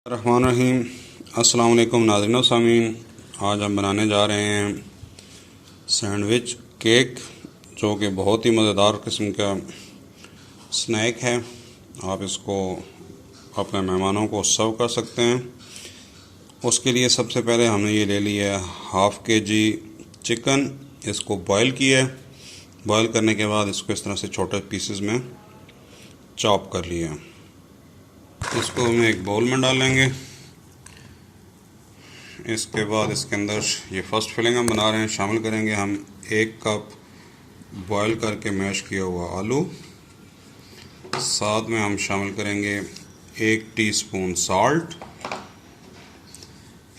रहमान रहीम। अस्सलाम वालेकुम नाज़रीन व सामीन। आज हम बनाने जा रहे हैं सैंडविच केक, जो कि बहुत ही मज़ेदार किस्म का स्नैक है। आप इसको अपने मेहमानों को सर्व कर सकते हैं। उसके लिए सबसे पहले हमने ये ले लिया है हाफ़ के-जी चिकन। इसको बॉयल किया है। बॉयल करने के बाद इसको इस तरह से छोटे पीसेस में चॉप कर लिया। इसको हम एक बाउल में डालेंगे। इसके बाद इसके अंदर ये फर्स्ट फिलिंग हम बना रहे हैं, शामिल करेंगे हम 1 कप बॉयल करके मैश किया हुआ आलू। साथ में हम शामिल करेंगे 1 टीस्पून साल्ट,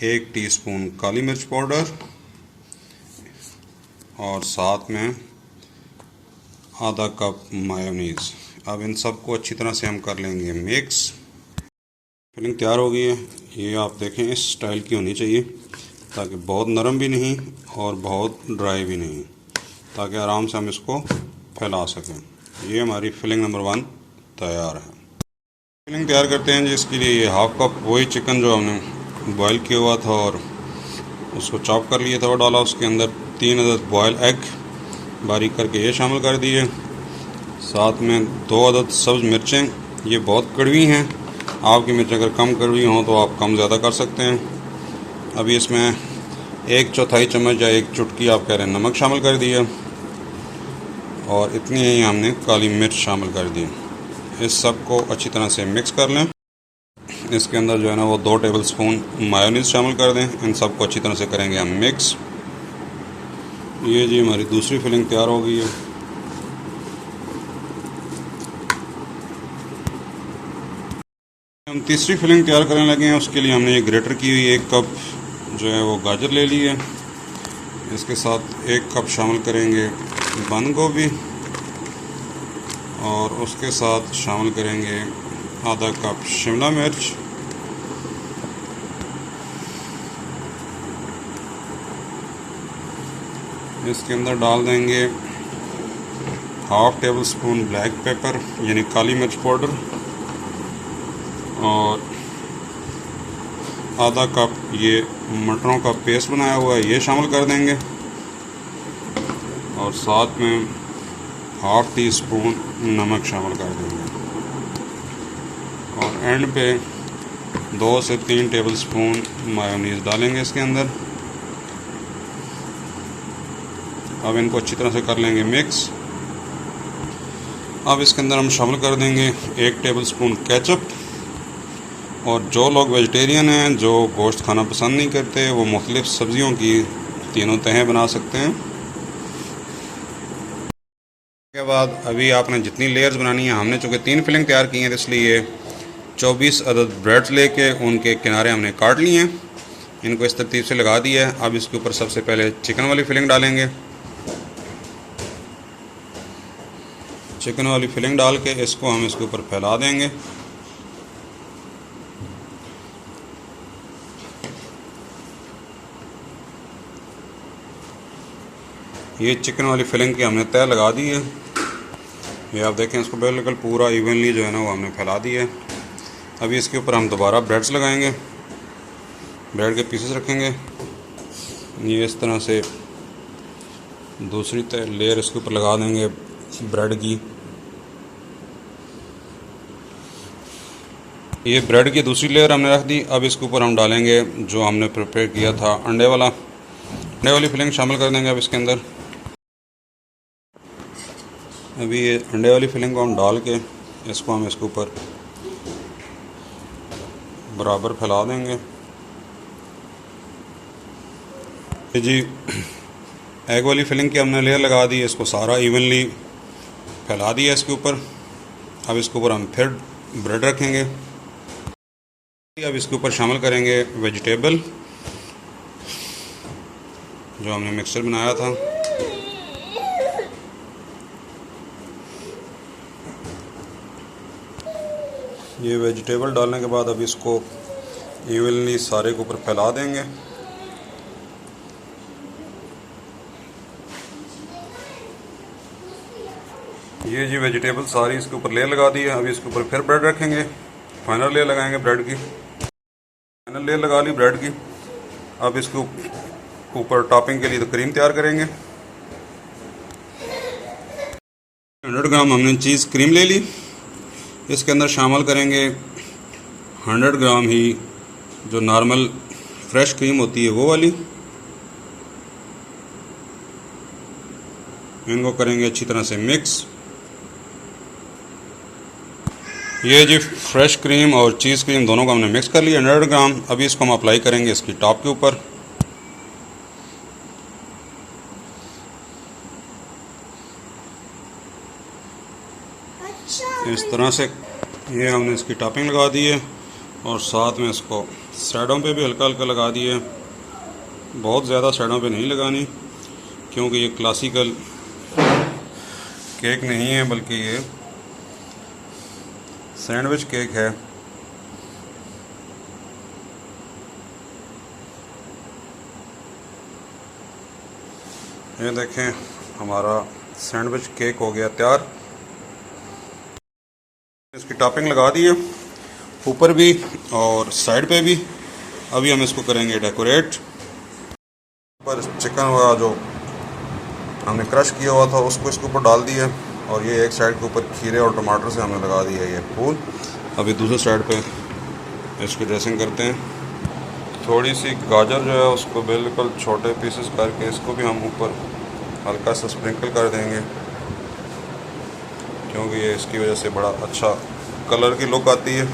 1 टीस्पून काली मिर्च पाउडर और साथ में आधा कप मायोनीज़। अब इन सबको अच्छी तरह से हम कर लेंगे मिक्स। फिलिंग तैयार हो गई है। ये आप देखें इस स्टाइल की होनी चाहिए, ताकि बहुत नरम भी नहीं और बहुत ड्राई भी नहीं, ताकि आराम से हम इसको फैला सकें। ये हमारी फिलिंग नंबर 1 तैयार है। फिलिंग तैयार करते हैं जिसके लिए ये हाफ़ कप वही चिकन जो हमने बॉयल किया हुआ था और उसको चॉप कर लिया था वो डाला। उसके अंदर 3 अदद बॉयल एग बारीक करके ये शामिल कर दिए। साथ में 2 अदद सब्ज़ मिर्चें, ये बहुत कड़वी हैं। आपकी मिर्च अगर कम कड़वी हो तो आप कम ज़्यादा कर सकते हैं। अभी इसमें 1/4 चम्मच या 1 चुटकी आप कह रहे हैं नमक शामिल कर दिया और इतनी ही हमने काली मिर्च शामिल कर दी। इस सब को अच्छी तरह से मिक्स कर लें। इसके अंदर जो है ना वो 2 टेबलस्पून मायोनीज़ शामिल कर दें। इन सब को अच्छी तरह से करेंगे हम मिक्स। ये जी हमारी दूसरी फिलिंग तैयार हो गई है। हम तीसरी फिलिंग तैयार करने लगे हैं। उसके लिए हमने ये ग्रेटर की हुई 1 कप जो है वो गाजर ले ली है। इसके साथ 1 कप शामिल करेंगे बंद गोभी और उसके साथ शामिल करेंगे आधा कप शिमला मिर्च, इसके अंदर डाल देंगे half table spoon black pepper यानी काली मिर्च पाउडर और आधा कप ये मटरों का पेस्ट बनाया हुआ है ये शामिल कर देंगे और साथ में हाफ़ टी स्पून नमक शामिल कर देंगे और एंड पे 2 से 3 टेबलस्पून मायोनीज़ डालेंगे इसके अंदर। अब इनको अच्छी तरह से कर लेंगे मिक्स। अब इसके अंदर हम शामिल कर देंगे 1 टेबलस्पून केचप। और जो लोग वेजिटेरियन हैं, जो गोश्त खाना पसंद नहीं करते, वो मुख्तलिफ़ सब्ज़ियों की तीनों तहें बना सकते हैं। उसके बाद अभी आपने जितनी लेयर्स बनानी है, हमने चूँकि 3 फिलिंग तैयार की हैं तो इसलिए 24 अदद ब्रेड्स लेके उनके किनारे हमने काट लिए हैं। इनको इस तरतीब से लगा दिया है। अब इसके ऊपर सबसे पहले चिकन वाली फिलिंग डालेंगे। चिकन वाली फिलिंग डाल के इसको हम इसके ऊपर फैला देंगे। ये चिकन वाली फिलिंग की हमने तय लगा दी है। ये आप देखें इसको बिल्कुल पूरा इवनली जो है ना वो हमने फैला दिया है। अभी इसके ऊपर हम दोबारा ब्रेड्स लगाएंगे, ब्रेड के पीसेस रखेंगे। ये इस तरह से दूसरी लेयर इसके ऊपर लगा देंगे ब्रेड की। ये ब्रेड की दूसरी लेयर हमने रख दी। अब इसके ऊपर हम डालेंगे जो हमने प्रिपेयर किया था अंडे वाली फिलिंग शामिल कर देंगे अब इसके अंदर। अभी ये अंडे वाली फिलिंग को हम डाल के इसको हम इसके ऊपर बराबर फैला देंगे। जी एग वाली फिलिंग की हमने लेयर लगा दी, इसको सारा इवनली फैला दिया इसके ऊपर। अब इसके ऊपर हम फिर ब्रेड रखेंगे। अब इसके ऊपर शामिल करेंगे वेजिटेबल जो हमने मिक्सचर बनाया था। ये वेजिटेबल डालने के बाद अब इसको इवनली सारे के ऊपर फैला देंगे। ये जी वेजिटेबल सारी इसके ऊपर लेयर लगा दी है। अभी इसके ऊपर फिर ब्रेड रखेंगे, फाइनल लेयर लगाएंगे ब्रेड की। फाइनल लेयर लगा ली ब्रेड की। अब इसके ऊपर टॉपिंग के लिए तो क्रीम तैयार करेंगे। 100 ग्राम हमने चीज़ क्रीम ले ली। इसके अंदर शामिल करेंगे 100 ग्राम ही जो नॉर्मल फ्रेश क्रीम होती है वो वाली। इनको करेंगे अच्छी तरह से मिक्स। ये जी फ्रेश क्रीम और चीज़ क्रीम दोनों को हमने मिक्स कर लिया 100 ग्राम। अभी इसको हम अप्लाई करेंगे इसकी टॉप के ऊपर। इस तरह से ये हमने इसकी टॉपिंग लगा दी है और साथ में इसको साइडों पे भी हल्का हल्का लगा दिए। बहुत ज़्यादा साइडों पे नहीं लगानी क्योंकि ये क्लासिकल केक नहीं है बल्कि ये सैंडविच केक है। ये देखें हमारा सैंडविच केक हो गया तैयार। इसकी टॉपिंग लगा दी है ऊपर भी और साइड पे भी। अभी हम इसको करेंगे डेकोरेट। पर चिकन का जो हमने क्रश किया हुआ था उसको इसके ऊपर डाल दिया और ये एक साइड के ऊपर खीरे और टमाटर से हमने लगा दिया ये फूल। अभी दूसरे साइड पे इसकी ड्रेसिंग करते हैं। थोड़ी सी गाजर जो है उसको बिल्कुल छोटे पीसेस करके इसको भी हम ऊपर हल्का सा स्प्रिंकल कर देंगे क्योंकि ये इसकी वजह से बड़ा अच्छा कलर की लुक आती है।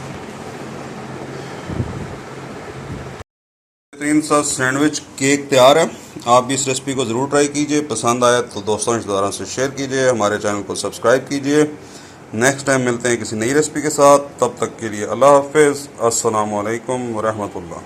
बेहतरीन सा सैंडविच केक तैयार है। आप भी इस रेसिपी को ज़रूर ट्राई कीजिए। पसंद आया तो दोस्तों रिश्तेदारों से शेयर कीजिए। हमारे चैनल को सब्सक्राइब कीजिए। नेक्स्ट टाइम मिलते हैं किसी नई रेसिपी के साथ। तब तक के लिए अल्लाह हाफिज़। अस्सलामु अलैकुम व रहमतुल्लाह।